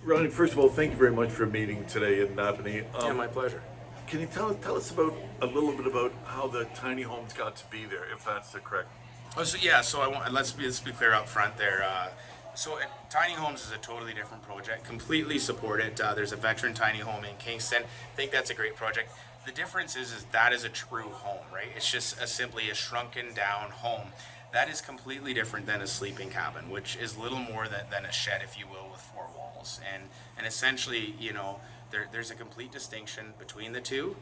Ronnie, first of all, thank you very much for meeting today in Napanee. Yeah, my pleasure. Can you tell us about a little bit about how the tiny homes got to be there, if that's the correct? Oh, so yeah, so let's be clear up front there. Tiny Homes is a totally different project. Completely support it. There's a veteran tiny home in Kingston. I think that's a great project. The difference is that is a true home, right? It's just simply a shrunken down home. That is completely different than a sleeping cabin, which is little more than a shed, if you will, with four walls. And essentially, there's a complete distinction between the two.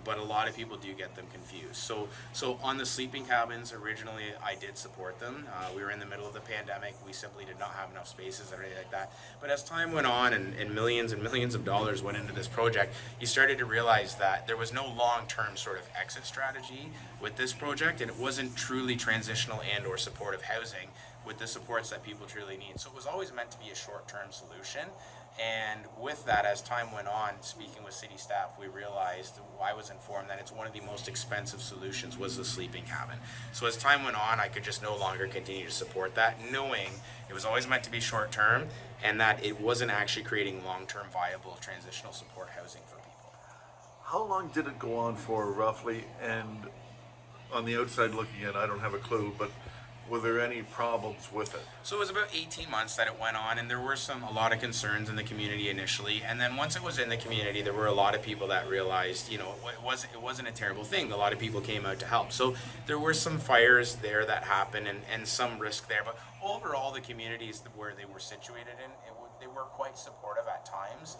But a lot of people do get them confused. So on the sleeping cabins, originally I did support them. We were in the middle of the pandemic. We simply did not have enough spaces or anything like that. But as time went on and millions of dollars went into this project, you started to realize that there was no long-term sort of exit strategy with this project, and it wasn't truly transitional and or supportive housing with the supports that people truly need. So it was always meant to be a short-term solution. And with that, as time went on, speaking with city staff, we realized, I was informed that it's one of the most expensive solutions was the sleeping cabin. So as time went on, I could just no longer continue to support that, knowing it was always meant to be short term and that it wasn't actually creating long-term viable transitional support housing for people. How long did it go on for roughly? And on the outside looking in, I don't have a clue, but were there any problems with it? So it was about 18 months that it went on, and there were a lot of concerns in the community initially. And then once it was in the community, there were a lot of people that realized, it wasn't a terrible thing. A lot of people came out to help. So there were some fires there that happened and some risk there. But overall, the communities where they were situated in, they were quite supportive at times.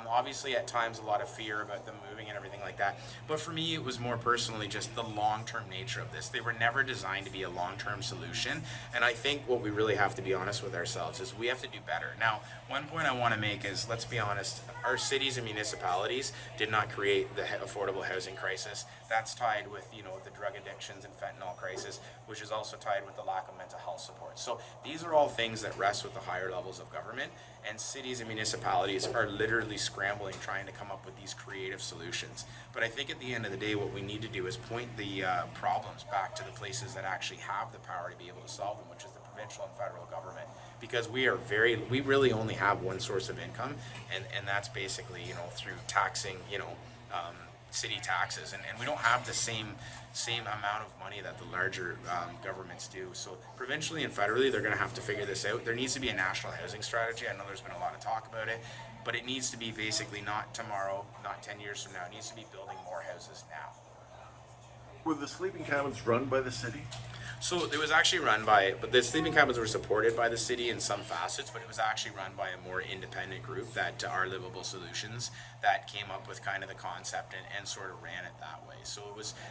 Obviously, at times, a lot of fear about them moving and everything like that. But for me, it was more personally just the long-term nature of this. They were never designed to be a long-term solution. And I think what we really have to be honest with ourselves is we have to do better. Now, one point I want to make is, let's be honest, our cities and municipalities did not create the affordable housing crisis. That's tied with, the drug addictions and fentanyl crisis, which is also tied with the lack of mental health support. So these are all things that rest with the higher levels of government. And cities and municipalities are literally scrambling, trying to come up with these creative solutions. But I think at the end of the day, what we need to do is point the problems back to the places that actually have the power to be able to solve them, which is the provincial and federal government. Because we really only have one source of income, and that's basically, through taxing, city taxes, and we don't have the same amount of money that the larger governments do. So provincially and federally, they're going to have to figure this out. There needs to be a national housing strategy. I know there's been a lot of talk about it, but it needs to be basically not tomorrow, not 10 years from now. It needs to be building more houses now. Were the sleeping cabins run by the city? So it was actually but the sleeping cabins were supported by the city in some facets, but it was actually run by a more independent group that are Livable Solutions that came up with kind of the concept and sort of ran it that way. So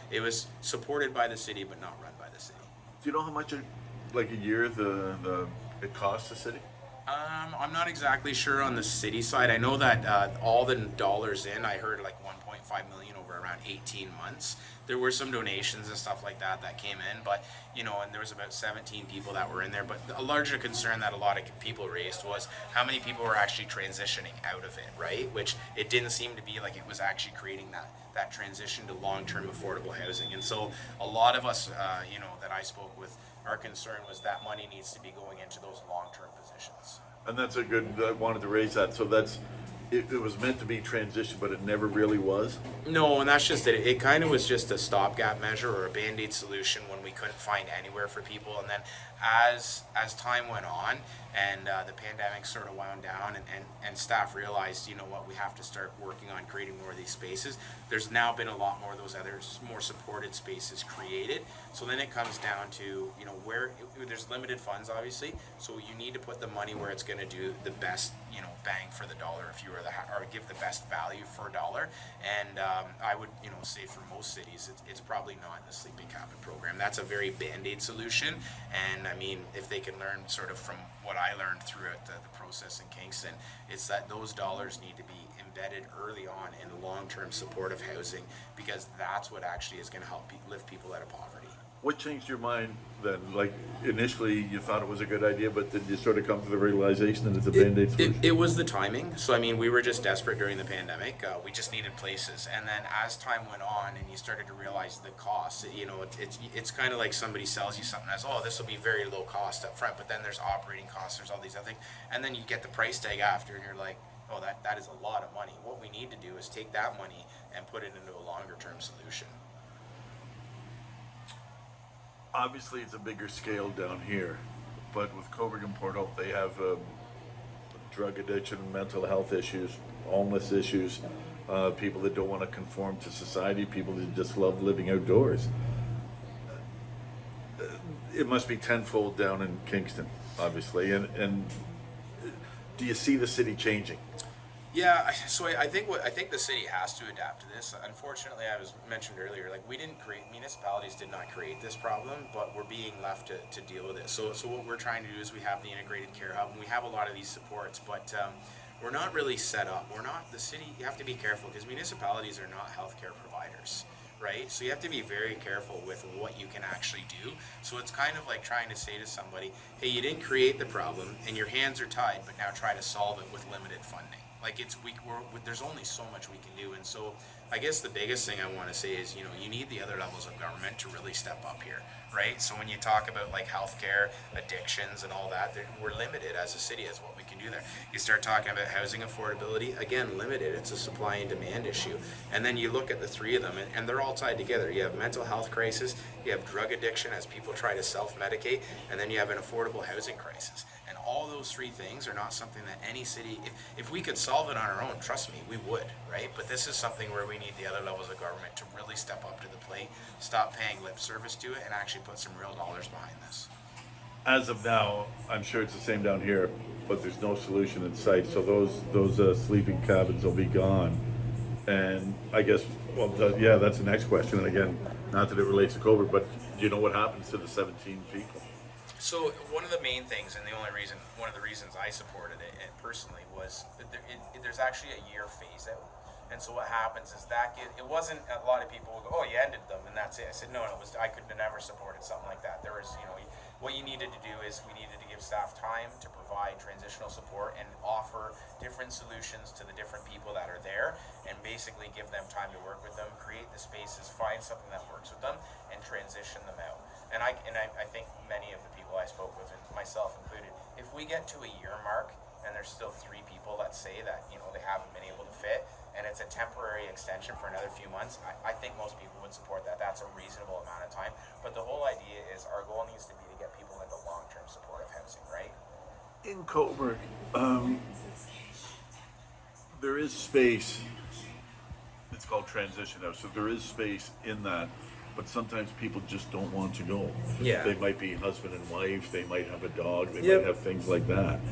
it was supported by the city, but not run by the city. Do you know how much, a year, it costs the city? I'm not exactly sure on the city side. I know that all the dollars in, I heard like 1.5 million over around 18 months. There were some donations and stuff like that came in, but and there was about 17 people that were in there. But a larger concern that a lot of people raised was how many people were actually transitioning out of it, right? Which it didn't seem to be like it was actually creating that transition to long-term affordable housing. And so a lot of us, that I spoke with, our concern was that money needs to be going into those long-term positions. And that's I wanted to raise that. So it was meant to be transition, but it never really was? No, and that's just it. It kind of was just a stopgap measure or a Band-Aid solution when we couldn't find anywhere for people. And then as time went on and the pandemic sort of wound down and staff realized, we have to start working on creating more of these spaces. There's now been a lot more of those other more supported spaces created. So then it comes down to, where there's limited funds, obviously. So you need to put the money where it's going to do the best, bang for the dollar, if you were or give the best value for a dollar. And I would, say for most cities, it's probably not the sleeping cabin program. That's a very Band-Aid solution. And I mean, if they can learn sort of from what I learned throughout the process in Kingston, it's that those dollars need to be embedded early on in long-term supportive housing, because that's what actually is going to help lift people out of poverty. What changed your mind then? Like initially you thought it was a good idea, but then you sort of come to the realization that it's a Band-Aid solution? It was the timing. So, I mean, we were just desperate during the pandemic. We just needed places. And then as time went on and you started to realize the costs, you know, it's kind of like somebody sells you something as, oh, this will be very low cost up front. But then there's operating costs, there's all these other things. And then you get the price tag after and you're like, oh, that is a lot of money. What we need to do is take that money and put it into a longer term solution. Obviously, it's a bigger scale down here, but with Coburg and Port Hope, they have drug addiction, mental health issues, homeless issues, people that don't want to conform to society, people that just love living outdoors. It must be tenfold down in Kingston, obviously. And do you see the city changing? Yeah, so I think the city has to adapt to this. Unfortunately, I was mentioned earlier, like municipalities did not create this problem, but we're being left to deal with it. So what we're trying to do is we have the integrated care hub, and we have a lot of these supports, but we're not really set up. We're not the city. You have to be careful because municipalities are not healthcare providers. Right? So you have to be very careful with what you can actually do. So it's kind of like trying to say to somebody, hey, you didn't create the problem and your hands are tied, but now try to solve it with limited funding. Like there's only so much we can do. And so I guess the biggest thing I want to say is, you know, you need the other levels of government to really step up here, right? So when you talk about like healthcare, addictions and all that, we're limited as a city as what we can do there. You start talking about housing affordability, again, limited. It's a supply and demand issue. And then you look at the three of them and they're all tied together. You have mental health crisis, you have drug addiction as people try to self-medicate, and then you have an affordable housing crisis. And all those three things are not something that any city, if we could solve it on our own, trust me, we would, right? But this is something where we need the other levels of government to really step up to the plate, stop paying lip service to it, and actually put some real dollars behind this. As of now, I'm sure it's the same down here, but there's no solution in sight. So those sleeping cabins will be gone. And I guess, well, that's the next question. And again, not that it relates to Coburg, but do you know what happens to the 17 people? So one of the main things, and one of the reasons I supported it personally was that there's actually a year phase out. And so what happens is that it wasn't, a lot of people will go, oh, you ended them and that's it. I said, no, I could have never supported something like that. There was, you know, what you needed to do is we needed to give staff time to provide transitional support and offer different solutions to the different people that are there and basically give them time to work with them, create the spaces, find something that works with them and transition them out. And I think many of the people I spoke with, and myself included, if we get to a year mark and there's still 3 people that say that, you know, they haven't been able to fit and it's a temporary extension for another few months, I think most people would support that. That's a reasonable amount of time. But the whole idea is our goal needs to be to get people into long-term supportive housing, right? In Coburg, there is space. It's called transition house. So there is space in that. But sometimes people just don't want to go. Yeah. They might be husband and wife, they might have a dog, they might have things like that.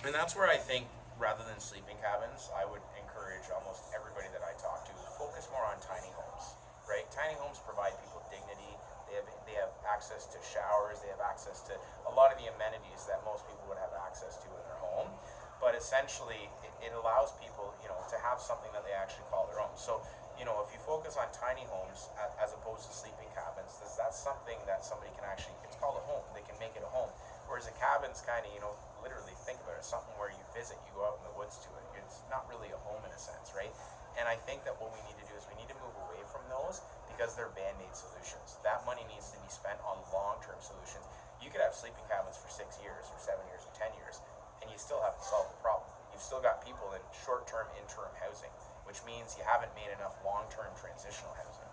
And that's where I think, rather than sleeping cabins, I would encourage almost everybody that I talk to focus more on tiny homes, right? Tiny homes provide people dignity. They have access to showers. They have access to a lot of the amenities that most people would have access to in their home. But essentially, it allows people, you know, to have something that they actually call their own. So, you know, if you focus on tiny homes as opposed to sleeping cabins, that's something that somebody can actually, it's called a home. They can make it a home. Whereas a cabin's kind of, you know, literally think about it, something where you visit, you go out in the woods to it. It's not really a home in a sense, right? And I think that what we need to do is we need to move away from those because they're Band-Aid solutions. That money needs to be spent on long-term solutions. You could have sleeping cabins for 6 years or 7 years or 10 years, and you still haven't solved the problem. You've still got people in short-term interim housing, which means you haven't made enough long-term transitional housing.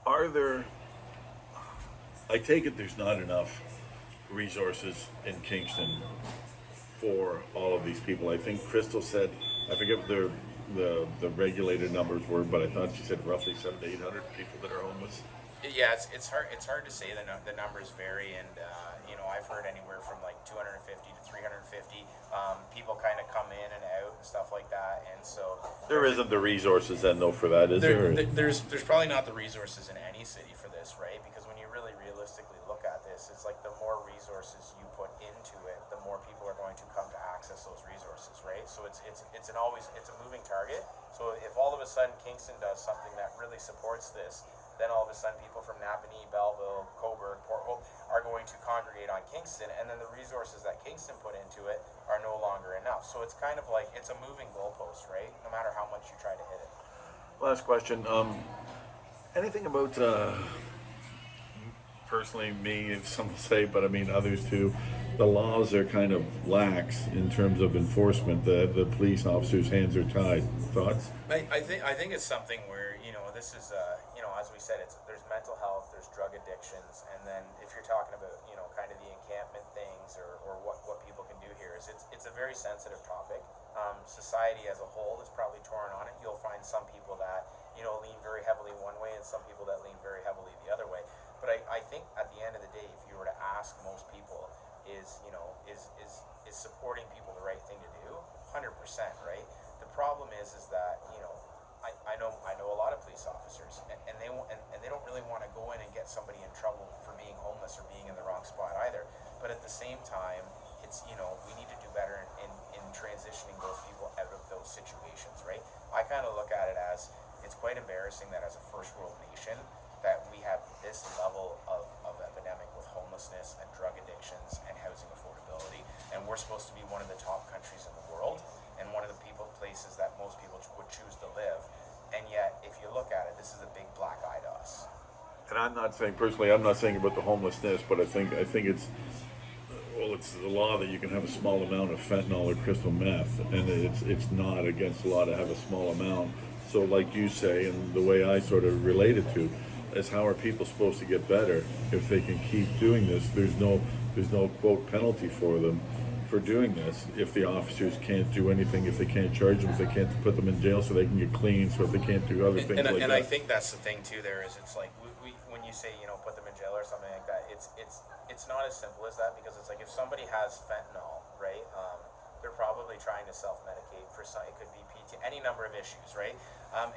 Are there, I take it there's not enough resources in Kingston for all of these people. I think Crystal said, I forget what the regulated numbers were, but I thought she said roughly 700 to 800 people that are homeless. Yeah, it's hard to say. The numbers vary, and you know, I've heard anywhere from like 250 to 350. People kind of come in and out and stuff like that, and so there isn't the resources then though for that, is there? There's probably not the resources in any city for this, right? Because when you really realistically look at this, it's like the more resources you put into it, the more people are going to come to access those resources, right? So it's a moving target. So if all of a sudden Kingston does something that really supports this, then all of a sudden people from Napanee, Belleville, Cobourg, Port Hope are going to congregate on Kingston, and then the resources that Kingston put into it are no longer enough. So it's kind of like, it's a moving goalpost, right? No matter how much you try to hit it. Last question. Anything about personally me, if some say, but I mean others too, the laws are kind of lax in terms of enforcement. The police officers' hands are tied. Thoughts? I think it's something where, you know, this is as we said, there's mental health, there's drug addictions, and then if you're talking about, you know, kind of the encampment things or what people can do here, is it's a very sensitive topic. Society as a whole is probably torn on it. You'll find some people that, you know, lean very heavily one way and some people that lean very heavily the other way. But I think at the end of the day, if you were to ask most people, is supporting people the right thing to do? 100%, right? The problem is that, you know, I know a lot of police officers, and they don't really want to go in and get somebody in trouble for being homeless or being in the wrong spot either. But at the same time, it's, you know, we need to do better in transitioning those people out of those situations, right? I kind of look at it as, it's quite embarrassing that as a first world nation that we have this level of epidemic with homelessness and drug addictions and housing affordability, and we're supposed to be one of the top countries in the world and one of the places that most people would choose to live, and yet if you look at it, this is a big black eye to us. And I'm not saying personally, I'm not saying about the homelessness, but I think it's the law that you can have a small amount of fentanyl or crystal meth, and it's not against the law to have a small amount. So like you say, and the way I sort of relate it to, is how are people supposed to get better if they can keep doing this? There's no quote penalty for them for doing this if the officers can't do anything, if they can't charge them, if they can't put them in jail so they can get clean, so if they can't do other things like that. And I think that's the thing too. There is, it's like we when you say, you know, put them in jail or something like that, it's not as simple as that, because it's like if somebody has fentanyl, right? They're probably trying to self-medicate for some. It could be PT, any number of issues, right?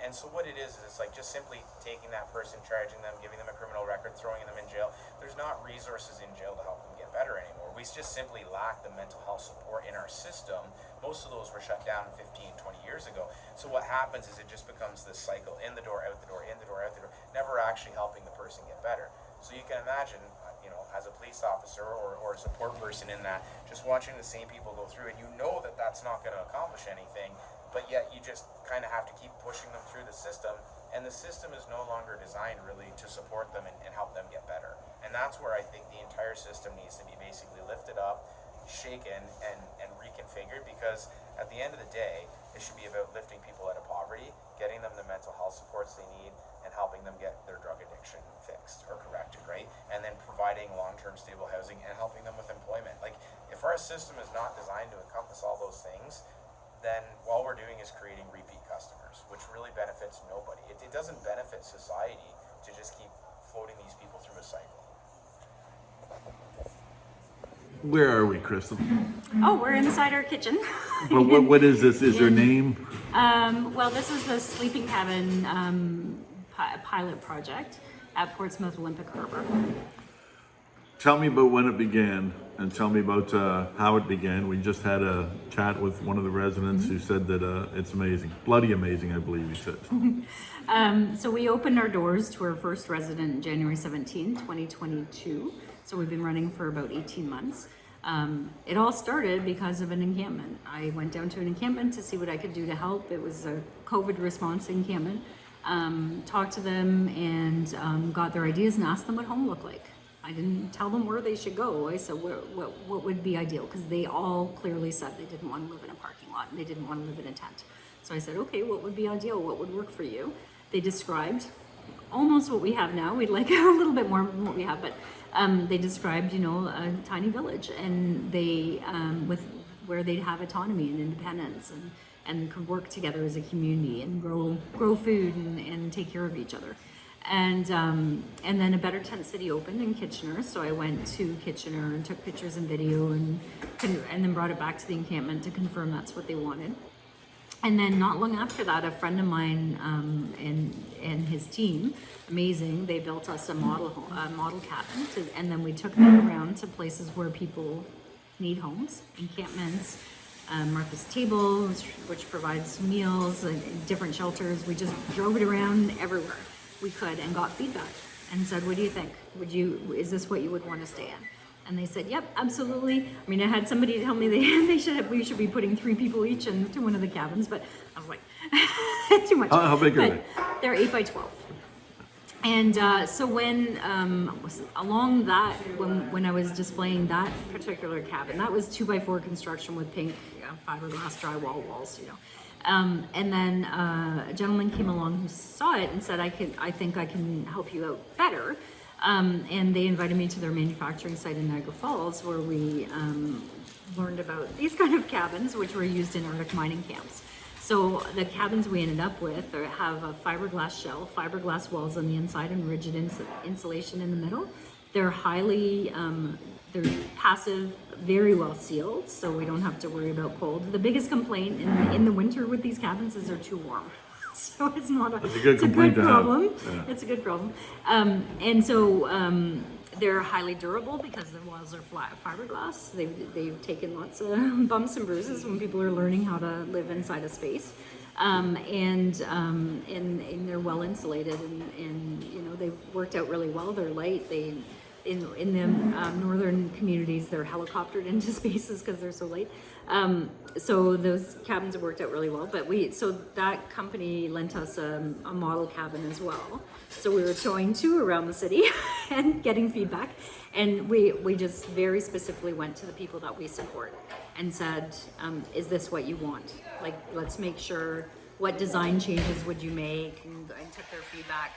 And so what it is it's like just simply taking that person, charging them, giving them a criminal record, throwing them in jail. There's not resources in jail to help them get better anymore. We just simply lack the mental health support in our system. Most of those were shut down 15, 20 years ago. So what happens is it just becomes this cycle, in the door, out the door, in the door, out the door, never actually helping the person get better. So you can imagine, you know, as a police officer or a support person in that, just watching the same people go through, and you know that that's not going to accomplish anything, but yet you just kind of have to keep pushing them through the system, and the system is no longer designed really to support them and help them get better. And that's where I think the entire system needs to be basically lifted up, shaken, and reconfigured, because at the end of the day, it should be about lifting people out of poverty, getting them the mental health supports they need, and helping them get their drug addiction fixed or corrected, right? And then providing long-term stable housing and helping them with employment. Like, if our system is not designed to encompass all those things, then all we're doing is creating repeat customers, which really benefits nobody. It doesn't benefit society to just keep floating these people through a cycle. Where are we, Crystal? Oh, we're inside our kitchen. But what is this? Is there a name? Well, this is the sleeping cabin pilot project at Portsmouth Olympic Harbour. Tell me about when it began, and tell me about how it began. We just had a chat with one of the residents who said that it's amazing. Bloody amazing, I believe he said. So we opened our doors to our first resident January 17, 2022. So we've been running for about 18 months. It all started because of an encampment. I went down to an encampment to see what I could do to help. It was a COVID response encampment. Talked to them and got their ideas and asked them what home looked like. I didn't tell them where they should go. I said what would be ideal, because they all clearly said they didn't want to live in a parking lot and they didn't want to live in a tent. So I said, okay, what would be ideal? What would work for you? They described almost what we have now. We'd like a little bit more than what we have, but they described, you know, a tiny village, and they with where they'd have autonomy and independence and could work together as a community and grow food and take care of each other. And then a Better Tent City opened in Kitchener, so I went to Kitchener and took pictures and video and then brought it back to the encampment to confirm that's what they wanted. And then not long after that, a friend of mine and his team, amazing, they built us a model cabin, and then we took that around to places where people need homes, encampments, Martha's Table, which provides meals, and different shelters. We just drove it around everywhere. we could and got feedback and said, what do you think? Is this what you would want to stay in? And they said, yep, absolutely. I mean, I had somebody tell me we should be putting 3 people each into one of the cabins, but I was like, too much. How big are they? They're 8 by 12. And so when along that, when I was displaying that particular cabin, that was 2 by 4 construction with pink fiberglass drywall walls, and then a gentleman came along who saw it and said, I think I can help you out better. And they invited me to their manufacturing site in Niagara Falls, where we learned about these kind of cabins, which were used in Arctic mining camps. So the cabins we ended up with have a fiberglass shell, fiberglass walls on the inside, and rigid insulation in the middle. They're highly, they're passive, very well sealed, so we don't have to worry about cold. The biggest complaint in the winter with these cabins is they're too warm. So it's not a, it's a good problem. Yeah. It's a good problem. And so they're highly durable because the walls are flat fiberglass. They've taken lots of bumps and bruises when people are learning how to live inside a space. And they're well insulated, and they've worked out really well. They're light. In the northern communities, they're helicoptered into spaces because they're so light. So those cabins have worked out really well. But so that company lent us a model cabin as well. So we were showing 2 around the city and getting feedback. And we just very specifically went to the people that we support and said, is this what you want? Like, let's make sure. What design changes would you make? And took their feedback.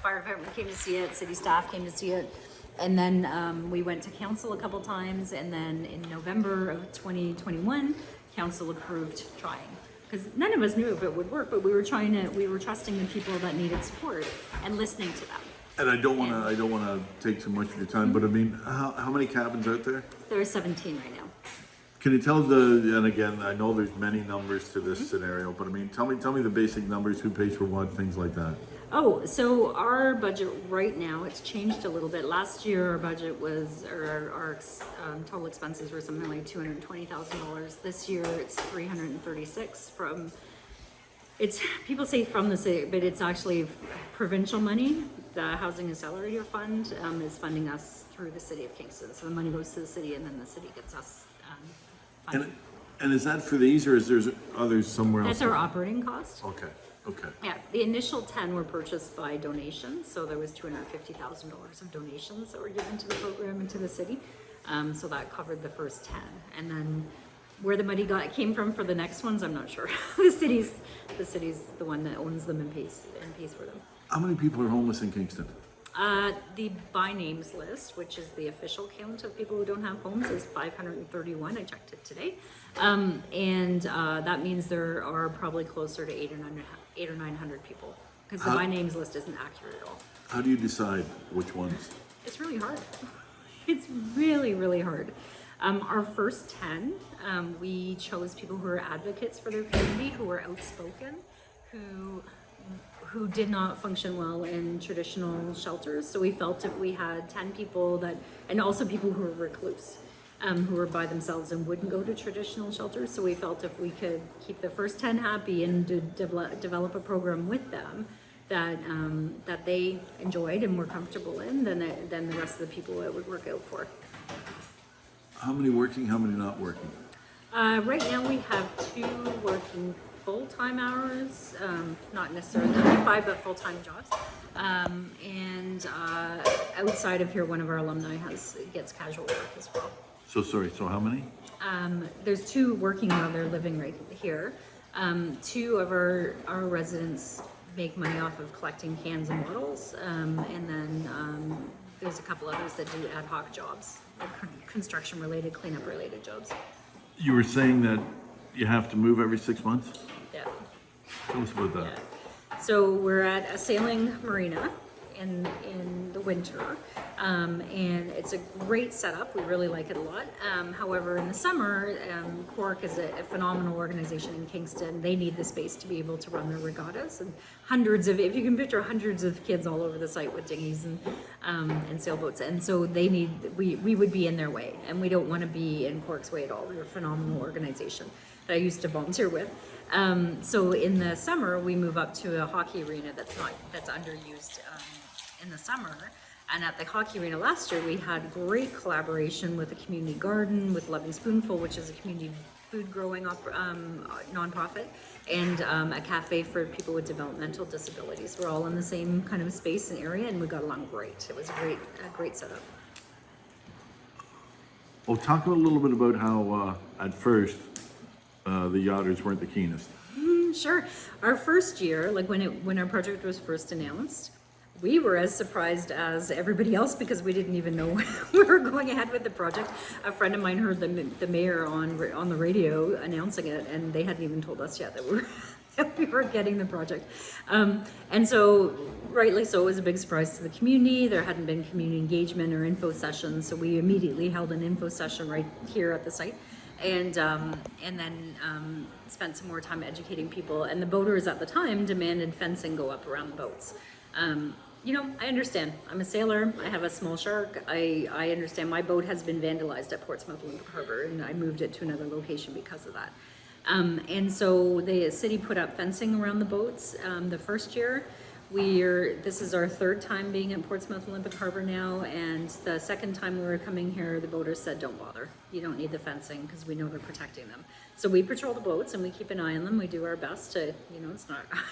Fire department came to see it. City staff came to see it. And then we went to council a couple times. And then in November of 2021, council approved trying. Because none of us knew if it would work, but we were trusting the people that needed support and listening to them. And I don't want to take too much of your time, but I mean, how many cabins out there? There are 17 right now. Can you tell and again, I know there's many numbers to this scenario, but I mean, tell me the basic numbers, who pays for what, things like that. Oh, so our budget right now, it's changed a little bit. Last year, our budget was, or our total expenses were something like $220,000. This year, it's $336 people say from the city, but it's actually provincial money. The Housing Accelerator Fund is funding us through the city of Kingston. So the money goes to the city, and then the city gets us funding. And is that for these, or is there others somewhere else? That's our operating cost. Okay. Yeah, the initial 10 were purchased by donations, so there was $250,000 of donations that were given to the program and to the city. So that covered the first 10, and then where the money came from for the next ones, I'm not sure. the city's the one that owns them and pays for them. How many people are homeless in Kingston? The by names list, which is the official count of people who don't have homes, is 531. I checked it today. And that means there are probably closer to 800 or 900 people, because the by names list isn't accurate at all. How do you decide which ones? It's really hard. It's really, really hard. Our first 10, we chose people who are advocates for their community, who were outspoken, who did not function well in traditional shelters. So we felt if we had 10 people and also people who were recluse, who were by themselves and wouldn't go to traditional shelters. So we felt if we could keep the first 10 happy and develop a program with them that they enjoyed and were comfortable in, then the rest of the people it would work out for. How many working, how many not working? Right now we have 2 working full-time hours, not necessarily 9-to-5, but full-time jobs. And outside of here, one of our alumni gets casual work as well. So how many? There's 2 working while they're living right here. 2 of our residents make money off of collecting cans and bottles, and then there's a couple others that do ad hoc jobs, like construction-related, cleanup-related jobs. You were saying that you have to move every 6 months? Yeah. Tell us about that. Yeah. So we're at a sailing marina in the winter, and it's a great setup. We really like it a lot. However, in the summer, Cork is a phenomenal organization in Kingston. They need the space to be able to run their regattas, and if you can picture hundreds of kids all over the site with dinghies and sailboats, and so we would be in their way, and we don't want to be in Cork's way at all. They're a phenomenal organization that I used to volunteer with. So in the summer, we move up to a hockey arena that's underused in the summer. And at the hockey arena last year, we had great collaboration with a community garden, with Loving Spoonful, which is a community food growing up nonprofit, and a cafe for people with developmental disabilities. We're all in the same kind of space and area, and we got along great. It was a great setup. Well, talk a little bit about how at first the yachters weren't the keenest. Sure. Our first year, like when our project was first announced, we were as surprised as everybody else because we didn't even know we were going ahead with the project. A friend of mine heard the mayor on the radio announcing it, and they hadn't even told us yet that we were getting the project. And so, rightly so, it was a big surprise to the community. There hadn't been community engagement or info sessions, so we immediately held an info session right here at the site. And then spent some more time educating people. And the boaters at the time demanded fencing go up around the boats. I understand. I'm a sailor. I have a small shark. I understand. My boat has been vandalized at Portsmouth Olympic Harbor, and I moved it to another location because of that. And so the city put up fencing around the boats the first year. This is our third time being at Portsmouth Olympic Harbor now, and the second time we were coming here, the boaters said, don't bother. You don't need the fencing because we know they're protecting them. So we patrol the boats and we keep an eye on them. We do our best to,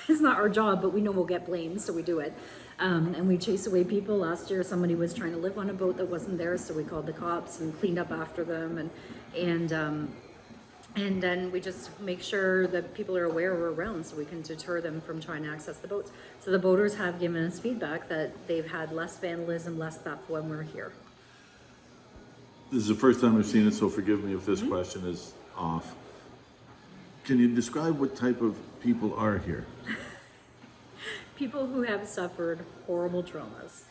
it's not our job, but we know we'll get blamed, so we do it. And we chase away people. Last year, somebody was trying to live on a boat that wasn't there, so we called the cops and cleaned up after them, and then we just make sure that people are aware we're around so we can deter them from trying to access the boats. So the boaters have given us feedback that they've had less vandalism, less theft when we're here. This is the first time I've seen it, so forgive me if this question is off. Can you describe what type of people are here? People who have suffered horrible traumas,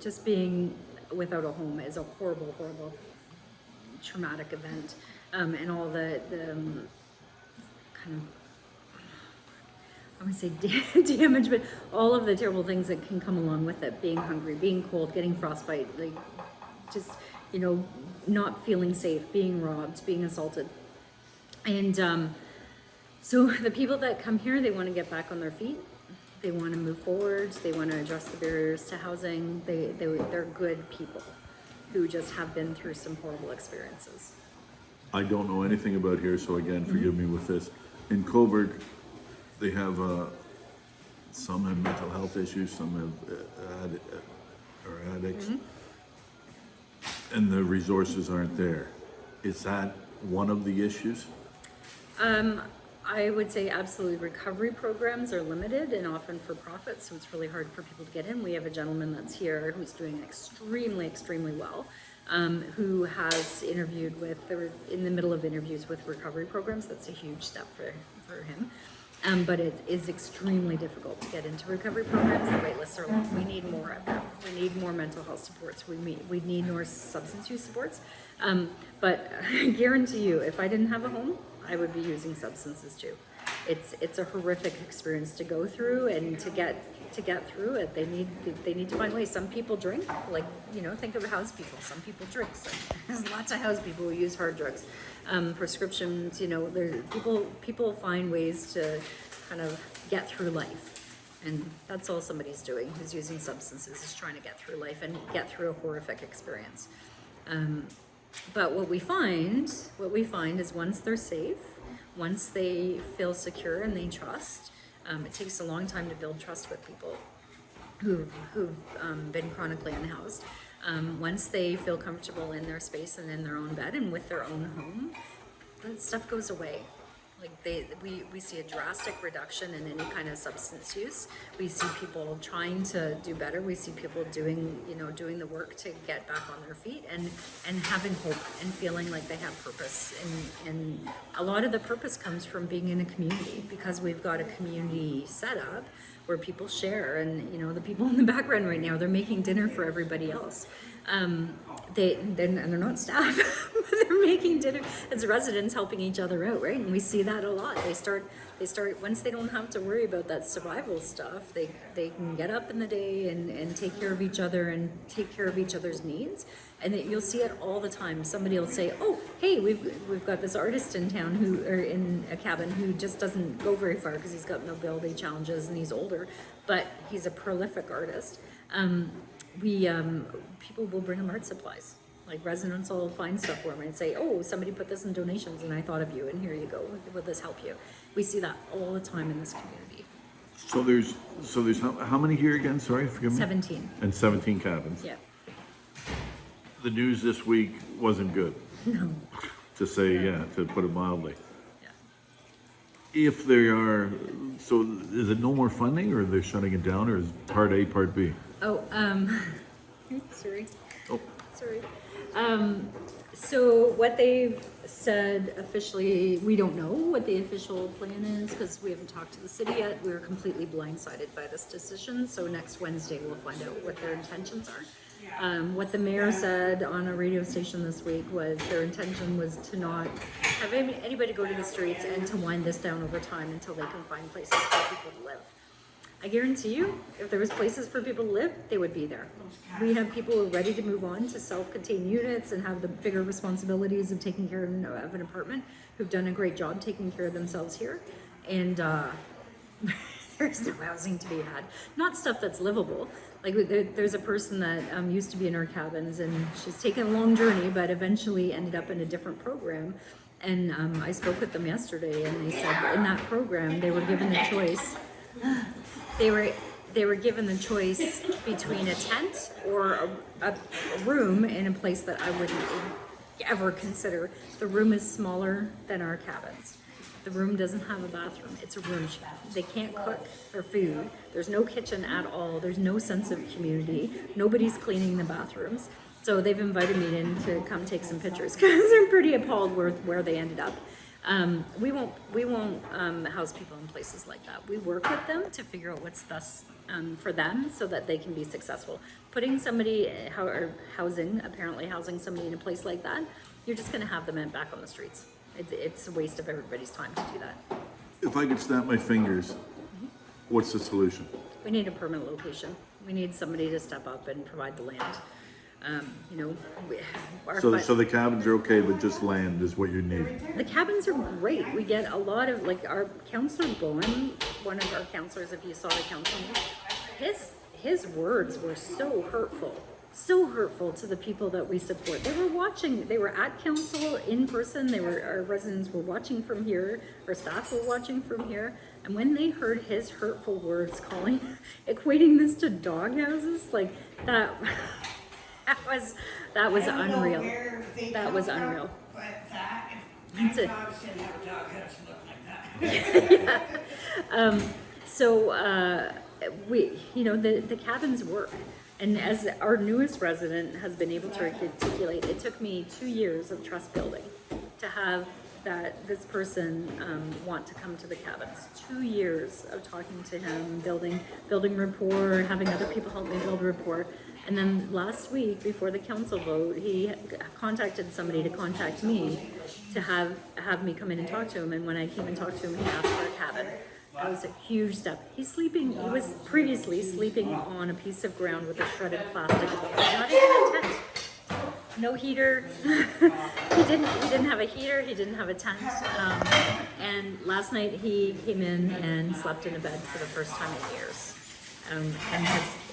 just being without a home is a horrible, horrible traumatic event. And all the kind of, I want to say damage, but all of the terrible things that can come along with it, being hungry, being cold, getting frostbite, like just, not feeling safe, being robbed, being assaulted. And so the people that come here, they want to get back on their feet. They want to move forward. They want to address the barriers to housing. They're good people who just have been through some horrible experiences. I don't know anything about here, so again, forgive me with this. In Coburg, they have some have mental health issues, some have are addicts, and the resources aren't there. Is that one of the issues? I would say absolutely. Recovery programs are limited and often for profit, so it's really hard for people to get in. We have a gentleman that's here who's doing extremely, extremely well. Who has interviewed they're in the middle of interviews with recovery programs. That's a huge step for him. But it is extremely difficult to get into recovery programs. The wait lists are long. We need more of them. We need more mental health supports. We need more substance use supports. But I guarantee you, if I didn't have a home, I would be using substances too. It's a horrific experience to go through, and to get through it, they need to find ways. Some people drink, think of house people. Some people drink. So there's lots of house people who use hard drugs, prescriptions. People find ways to kind of get through life, and that's all somebody's doing who's using substances, is trying to get through life and get through a horrific experience. But what we find is once they're safe, once they feel secure and they trust, it takes a long time to build trust with people who've been chronically unhoused. Once they feel comfortable in their space and in their own bed and with their own home, that stuff goes away. We see a drastic reduction in any kind of substance use. We see people trying to do better. We see people doing the work to get back on their feet and having hope and feeling like they have purpose. And a lot of the purpose comes from being in a community, because we've got a community set up where people share, and the people in the background right now, they're making dinner for everybody else. They're not staff, but they're making dinner as residents, helping each other out, right? And we see that a lot. They start once they don't have to worry about that survival stuff. They can get up in the day and take care of each other and take care of each other's needs. And you'll see it all the time. Somebody will say, "Oh, hey, we've got this artist in town or in a cabin who just doesn't go very far because he's got mobility challenges and he's older, but he's a prolific artist." People will bring him art supplies. Like residents will find stuff for him and say, "Oh, somebody put this in donations and I thought of you and here you go. Will this help you?" We see that all the time in this community. So there's how many here again? Sorry, forgive me. 17. And 17 cabins. Yeah. The news this week wasn't good. No. To put it mildly. Yeah. If there are, so is it no more funding, or they're shutting it down, or is part A, part B? Oh, sorry. Oh, Sorry. So what they've said officially, we don't know what the official plan is because we haven't talked to the city yet. We were completely blindsided by this decision. So next Wednesday we'll find out what their intentions are. What the mayor said on a radio station this week was their intention was to not have anybody go to the streets and to wind this down over time until they can find places for people to live. I guarantee you, if there was places for people to live, they would be there. We have people who are ready to move on to self-contained units and have the bigger responsibilities of taking care of an apartment, who've done a great job taking care of themselves here. And there's no housing to be had. Not stuff that's livable. Like there's a person that used to be in our cabins, and she's taken a long journey, but eventually ended up in a different program. And I spoke with them yesterday, and they said in that program they were given the choice. They were given the choice between a tent or a room in a place that I wouldn't ever consider. The room is smaller than our cabins. The room doesn't have a bathroom. It's a room. They can't cook their food. There's no kitchen at all. There's no sense of community. Nobody's cleaning the bathrooms. So they've invited me in to come take some pictures because they're pretty appalled where they ended up. We won't house people in places like that. We work with them to figure out what's best for them so that they can be successful. Putting somebody apparently housing somebody in a place like that, you're just going to have them back on the streets. It's a waste of everybody's time to do that. if I could snap my fingers, what's the solution? We need a permanent location. We need somebody to step up and provide the land. So the cabins are okay, but just land is what you need. The cabins are great. We get a lot of, like, our counselor Bowen, one of our counselors, if you saw the counseling, his words were so hurtful to the people that we support. They were at council in person. Our residents were watching from here, our staff were watching from here. And when they heard his hurtful words equating this to dog houses, like that, that was unreal. That was unreal. That's it. The cabins work. And as our newest resident has been able to articulate, it took me 2 years of trust building to have this person want to come to the cabins. 2 years of talking to him, building rapport, having other people help me build rapport. And then last week, before the council vote, he contacted somebody to contact me to have me come in and talk to him. And when I came and talked to him, he asked for a cabin. That was a huge step. He was previously sleeping on a piece of ground with a shredded plastic above. Not even a tent. No heater. He didn't have a heater. He didn't have a tent. And last night he came in and slept in a bed for the first time in years. And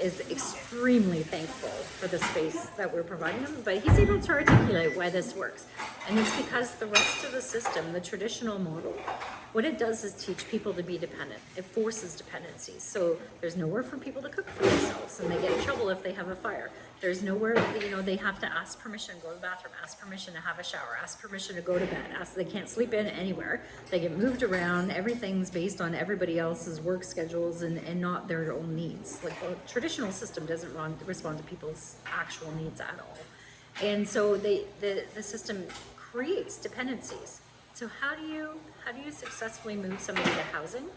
is extremely thankful for the space that we're providing him, but he's able to articulate why this works. And it's because the rest of the system, the traditional model, what it does is teach people to be dependent. It forces dependencies. So there's nowhere for people to cook for themselves, and they get in trouble if they have a fire. There's nowhere, they have to ask permission, go to the bathroom, ask permission to have a shower, ask permission to go to bed, they can't sleep in anywhere. They get moved around. Everything's based on everybody else's work schedules and not their own needs. Like the traditional system doesn't respond to people's actual needs at all. And so the system creates dependencies. So how do you successfully move somebody to housing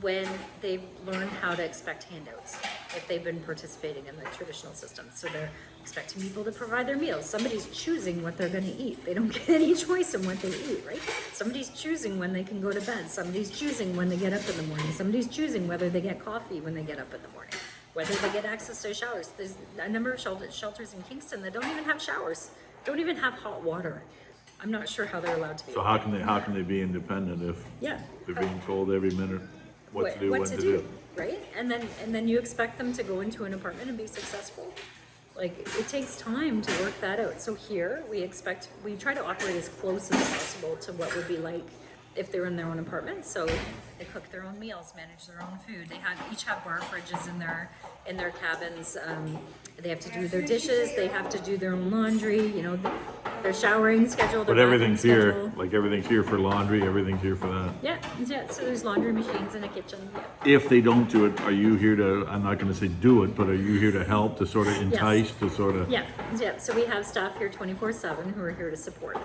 when they've learned how to expect handouts, if they've been participating in the traditional system. So they're expecting people to provide their meals. Somebody's choosing what they're going to eat. They don't get any choice in what they eat, right? Somebody's choosing when they can go to bed. Somebody's choosing when they get up in the morning. Somebody's choosing whether they get coffee when they get up in the morning, whether they get access to showers. There's a number of shelters in Kingston that don't even have showers, don't even have hot water. I'm not sure how they're allowed to be. So how can they be independent if Yeah. they're being told every minute what to do, when to do? Right? And then you expect them to go into an apartment and be successful. Like, it takes time to work that out. So here we try to operate as close as possible to what would be like if they're in their own apartment. So they cook their own meals, manage their own food. They each have bar fridges in their cabins. They have to do their dishes. They have to do their own laundry. You know, their showering schedule. Their But everything's bathroom here, schedule. like everything's here for laundry, everything's here for that. Yeah. So there's laundry machines in a kitchen. Yeah. If they don't do it, are you here to, I'm not gonna say do it, but are you here to help, to sort of entice, to sort of? Yeah. So we have staff here 24/7 who are here to support.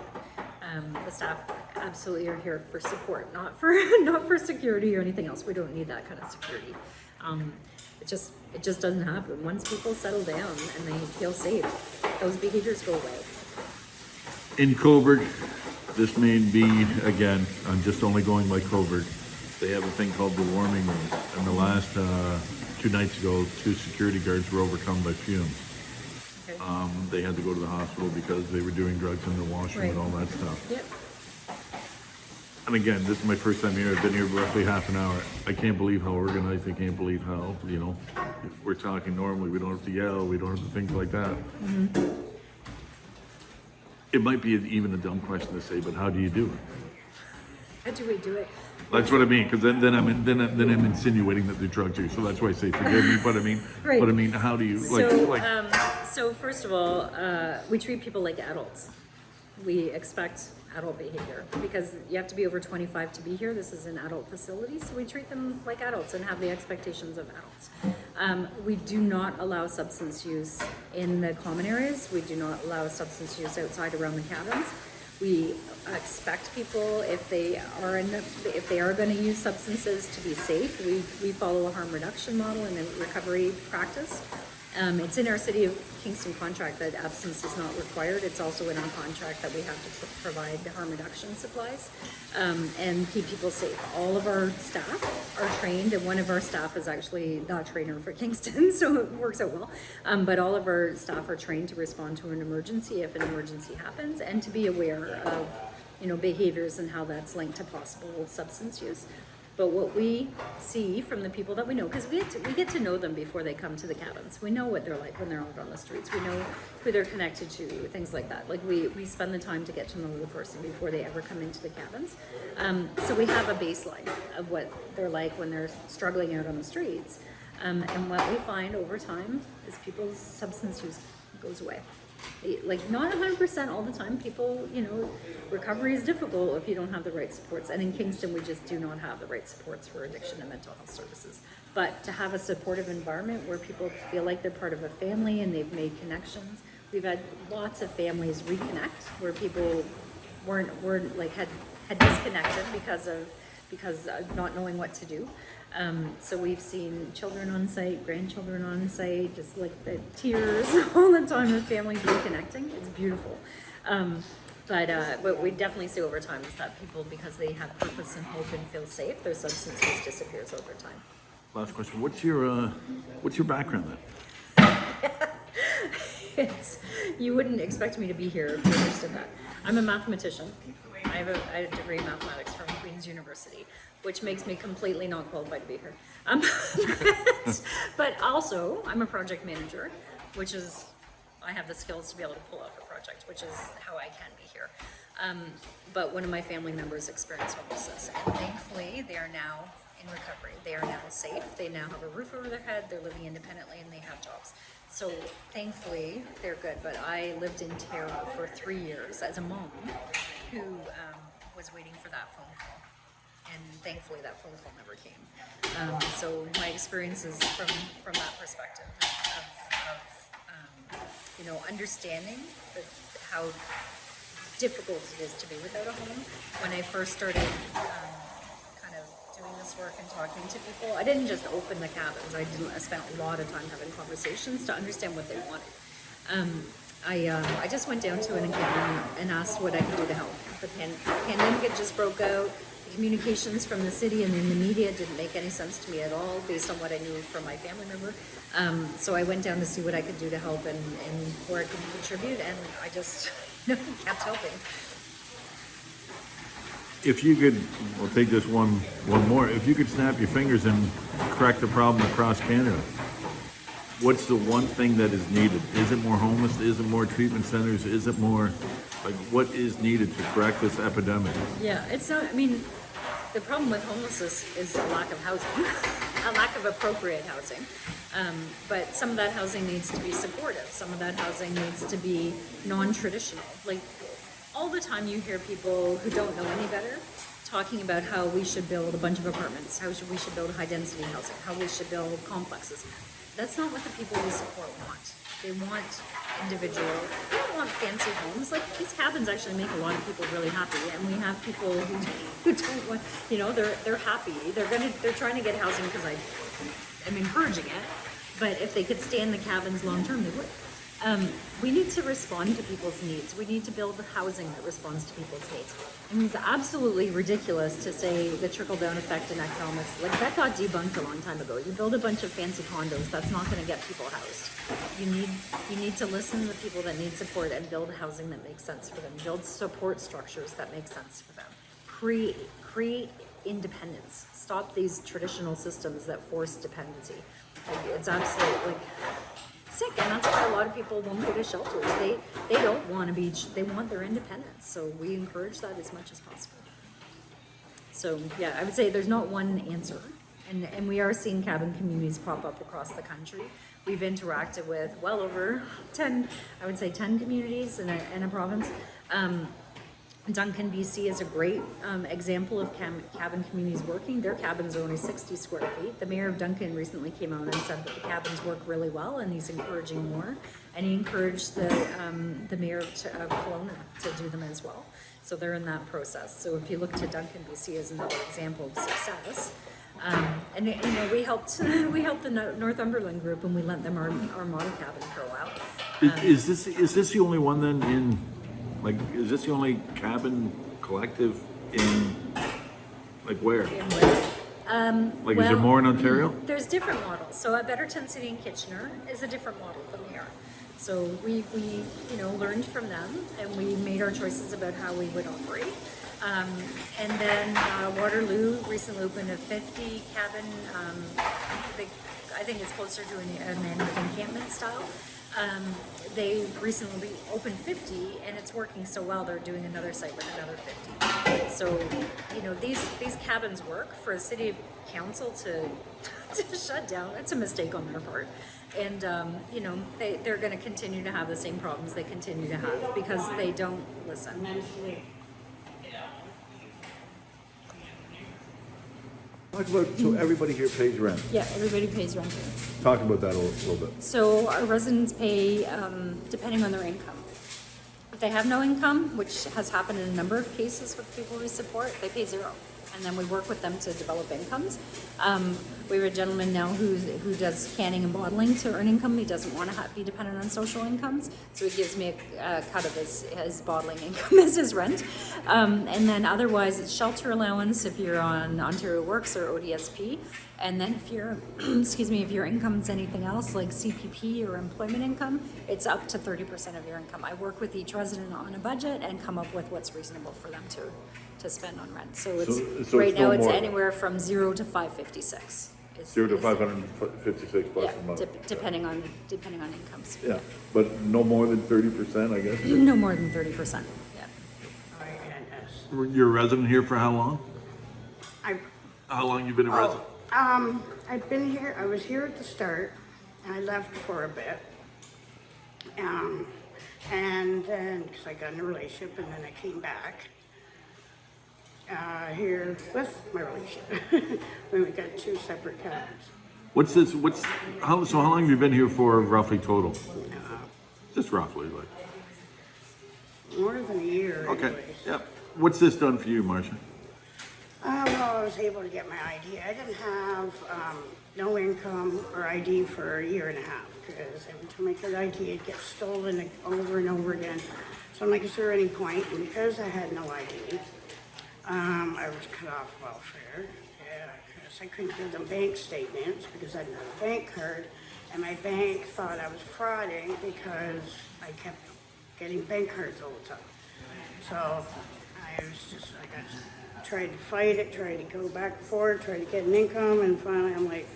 The staff absolutely are here for support, not for security or anything else. We don't need that kind of security. It just doesn't happen. Once people settle down and they feel safe, those behaviors go away. In Coburg, this may be, again, I'm just only going by Coburg, they have a thing called the warming room. And the last 2 nights ago, 2 security guards were overcome by fumes. Okay. They had to go to the hospital because they were doing drugs in the washroom and Right. all that stuff. Yep. And again, this is my first time here. I've been here roughly half an hour. I can't believe how organized. I can't believe how, if we're talking normally, we don't have to yell, we don't have to things like that. Mm-hmm. It might be even a dumb question to say, but how do you do it? How do we do it? That's what I mean, because then I'm insinuating that they're drugs here. So that's why I say forgive me. But I mean, Right. How do you So first of all, we treat people like adults. We expect adult behavior because you have to be over 25 to be here. This is an adult facility, so we treat them like adults and have the expectations of adults. We do not allow substance use in the common areas. We do not allow substance use outside around the cabins. We expect people, if they are going to use substances, to be safe. We follow a harm reduction model and a recovery practice. It's in our City of Kingston contract that absence is not required. It's also in our contract that we have to provide the harm reduction supplies and keep people safe. All of our staff are trained, and one of our staff is actually the trainer for Kingston, so it works out well. But all of our staff are trained to respond to an emergency if an emergency happens, and to be aware of behaviors and how that's linked to possible substance use. But what we see from the people that we know, because we get to know them before they come to the cabins. We know what they're like when they're out on the streets. We know who they're connected to, things like that. Like we spend the time to get to know the person before they ever come into the cabins. So we have a baseline of what they're like when they're struggling out on the streets. And what we find over time is people's substance use goes away. Like, not 100% all the time. People, recovery is difficult if you don't have the right supports. And in Kingston, we just do not have the right supports for addiction and mental health services. But to have a supportive environment where people feel like they're part of a family and they've made connections. We've had lots of families reconnect where people weren't like had disconnected because of not knowing what to do. So we've seen children on site, grandchildren on site, just like the tears all the time of families reconnecting. It's beautiful. But we definitely see over time is that people, because they have purpose and hope and feel safe, their substance use disappears over time. Last question. What's your background then? You wouldn't expect me to be here if you understood that. I'm a mathematician. I have a degree in mathematics from Queen's University, which makes me completely not qualified to be here. But also, I'm a project manager, which is, I have the skills to be able to pull off a project, which is how I can be here. But one of my family members experienced homelessness, and thankfully they are now in recovery. They are now safe. They now have a roof over their head. They're living independently, and they have jobs. So thankfully they're good. But I lived in terror for 3 years as a mom who was waiting for that phone call. And thankfully that phone call never came. So my experiences from that perspective of understanding how difficult it is to be without a home. When I first started kind of doing this work and talking to people. I didn't just open the cabins. I spent a lot of time having conversations to understand what they wanted. I just went down to an encampment and asked what I could do to help. The pandemic had just broke out. The communications from the city and in the media didn't make any sense to me at all based on what I knew from my family member. So I went down to see what I could do to help and where I could contribute, and I just kept helping. If you could, we'll take this one more. If you could snap your fingers and correct the problem across Canada, what's the one thing that is needed? Is it more homeless? Is it more treatment centers? Is it more, like, what is needed to correct this epidemic? Yeah, it's not, I mean, the problem with homelessness is a lack of housing, a lack of appropriate housing. But some of that housing needs to be supportive. Some of that housing needs to be non-traditional. Like, all the time you hear people who don't know any better talking about how we should build a bunch of apartments, we should build high-density housing, how we should build complexes. That's not what the people we support want. They want individual, they don't want fancy homes. Like, these cabins actually make a lot of people really happy, and we have people who don't want, they're happy. They're trying to get housing because I'm encouraging it, but if they could stay in the cabins long term, they would. We need to respond to people's needs. We need to build housing that responds to people's needs. I mean, it's absolutely ridiculous to say the trickle-down effect in economics. Like, that got debunked a long time ago. You build a bunch of fancy condos, that's not going to get people housed. You need to listen to the people that need support and build housing that makes sense for them. Build support structures that make sense for them. Create independence. Stop these traditional systems that force dependency. Like, it's absolutely sick, and that's why a lot of people won't go to shelters. They don't want to be, they want their independence, so we encourage that as much as possible. So yeah, I would say there's not one answer, and we are seeing cabin communities pop up across the country. We've interacted with well over 10 communities in a province. Duncan, BC is a great example of cabin communities working. Their cabins are only 60 square feet. The mayor of Duncan recently came out and said that the cabins work really well, and he's encouraging more. And he encouraged the mayor of Kelowna to do them as well. So they're in that process. So if you look to Duncan, BC as another example of success. And we helped the Northumberland group, and we lent them our model cabin for a while. Is this the only one then in? Like, is this the only cabin collective in, like, where? Like, is there more in Ontario? There's different models. So at Betterton City and Kitchener is a different model than we are. So we learned from them, and we made our choices about how we would operate. And then Waterloo recently opened a 50 cabin, I think it's closer to an encampment style. They recently opened 50, and it's working so well, they're doing another site with another 50. So, these cabins work. For a city council to shut down, it's a mistake on their part. And, they're going to continue to have the same problems they continue to have because they don't listen. Talk about, so everybody here pays rent. Yeah, everybody pays rent here. Talk about that a little bit. So our residents pay depending on their income. If they have no income, which has happened in a number of cases with people we support, they pay zero. And then we work with them to develop incomes. We have a gentleman now who does canning and bottling to earn income. He doesn't want to be dependent on social incomes, so he gives me a cut of his bottling income as his rent. And then otherwise, it's shelter allowance if you're on Ontario Works or ODSP. And then if if your income's anything else like CPP or employment income, it's up to 30% of your income. I work with each resident on a budget and come up with what's reasonable for them to spend on rent. So it's so right it's now no it's more. anywhere from 0 to 556. 0 to 556 bucks a month. Depending on incomes. Yeah, but no more than 30%, I guess. No more than 30%. Yeah. You're a resident here for how long? How long you been a resident? I've been here, I was here at the start, and I left for a bit. And then, because I got in a relationship, and then I came back here with my relationship. When we got 2 separate cabins. How long have you been here for roughly total? Just roughly, like. More than a year Okay, anyways. yeah. What's this done for you, Marcia? Well, I was able to get my ID. I didn't have no income or ID for a year and a half because every time I got ID, it gets stolen over and over again. So I'm like, is there any point? And because I had no ID, I was cut off welfare. Yeah, because I couldn't give them bank statements because I didn't have a bank card. And my bank thought I was frauding because I kept getting bank cards all the time. So I tried to fight it, tried to go back and forth, tried to get an income, and finally I'm like,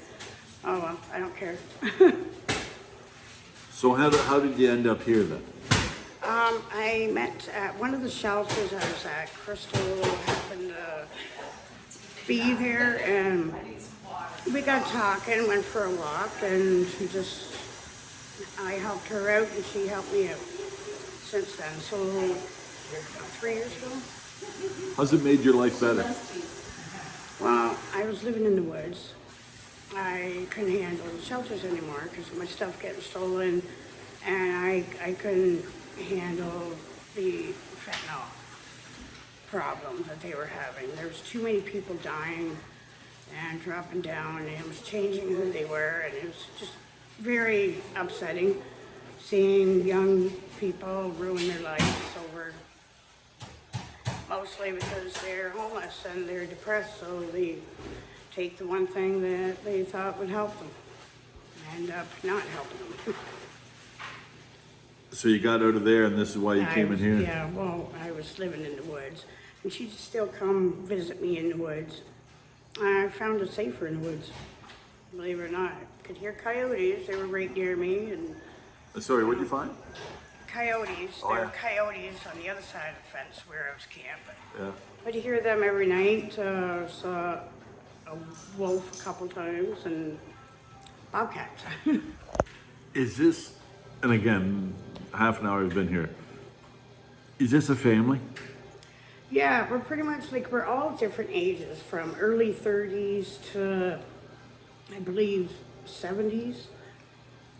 oh well, I don't care. So how did you end up here then? I met at one of the shelters I was at. Crystal happened to be there, and we got talking, went for a walk, and I helped her out, and she helped me out since then. So 3 years ago. How's it made your life better? Well, I was living in the woods. I couldn't handle the shelters anymore because of my stuff getting stolen, and I couldn't handle the fentanyl problem that they were having. There was too many people dying and dropping down, and it was changing who they were, and it was just very upsetting seeing young people ruin their lives over, mostly because they're homeless and they're depressed, so they take the one thing that they thought would help them, and end up not helping them. So you got out of there, and this is why you came in here? Yeah, well, I was living in the woods, and she'd still come visit me in the woods. I found it safer in the woods, believe it or not. I could hear coyotes, they were right near me, and Sorry, what'd you find? coyotes, Oh, there yeah. were coyotes on the other side of the fence where I was camping. Yeah. I'd hear them every night, saw a wolf a couple times, and bobcats. Is this, and again, half an hour I've been here, is this a family? Yeah, we're pretty much like, we're all different ages, from early 30s to, I believe, 70s.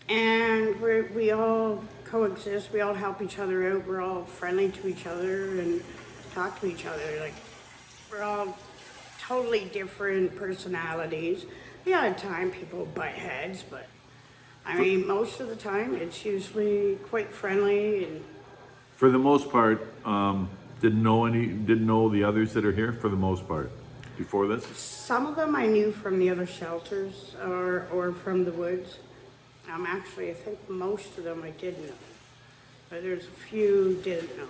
And we all coexist, we all help each other out, we're all friendly to each other and talk to each other. Like, we're all totally different personalities. Yeah, at times people butt heads, but I mean, most of the time it's usually quite friendly. And For the most part, didn't know the others that are here for the most part before this? some of them I knew from the other shelters or from the woods. Actually, I think most of them I did know, but there's a few didn't know.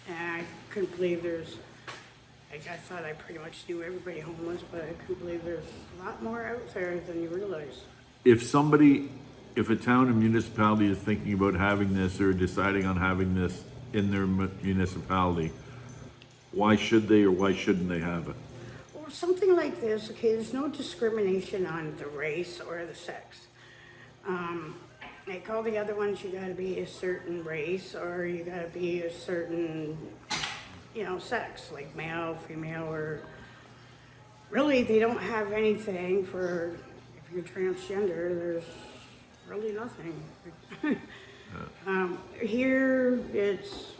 And I couldn't believe I thought I pretty much knew everybody homeless, but I couldn't believe there's a lot more out there than you realize. If a town or municipality is thinking about having this or deciding on having this in their municipality, why should they or why shouldn't they have it? Well, something like this, okay, there's no discrimination on the race or the sex. Like all the other ones, you gotta be a certain race or you gotta be a certain, sex, like male, female, or really they don't have anything for, if you're transgender, there's really nothing. Here, it's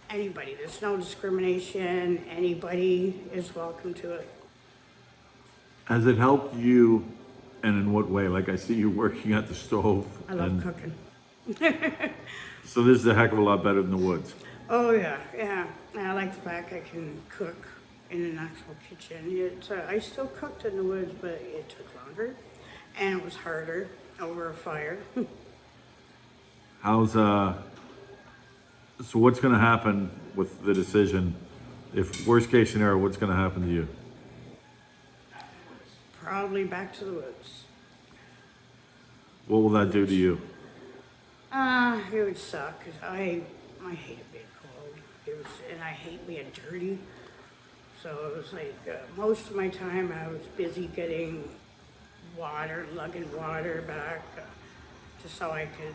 anybody, there's no discrimination, anybody is welcome to it. Has it helped you, and in what way? Like I see you working at the stove. I love and- cooking. So this is a heck of a lot better than the woods. Oh, yeah. And I like the fact I can cook in an actual kitchen. I still cooked in the woods, but it took longer and it was harder over a fire. So what's gonna happen with the decision? If worst case scenario, what's gonna happen to you? Probably back to the woods. What will that do to you? It would suck 'cause I hated being cold. And I hate being dirty. So it was like most of my time I was busy getting water, lugging water back, just so I could,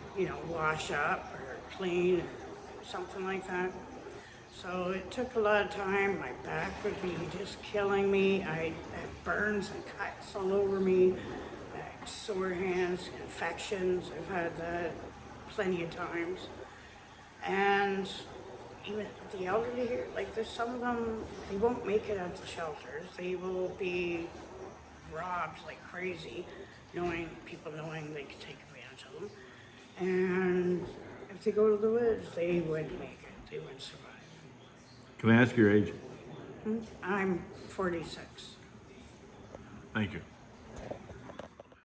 wash up or clean or something like that. So it took a lot of time. My back would be just killing me. I had burns and cuts all over me. I had sore hands, infections. I've had that plenty of times. And even the elderly here, like there's some of them, they won't make it at the shelters. They will be robbed like crazy, people knowing they can take advantage of them. And if they go to the woods, they wouldn't make it. They wouldn't survive. Can I ask your age? I'm 46. Thank you.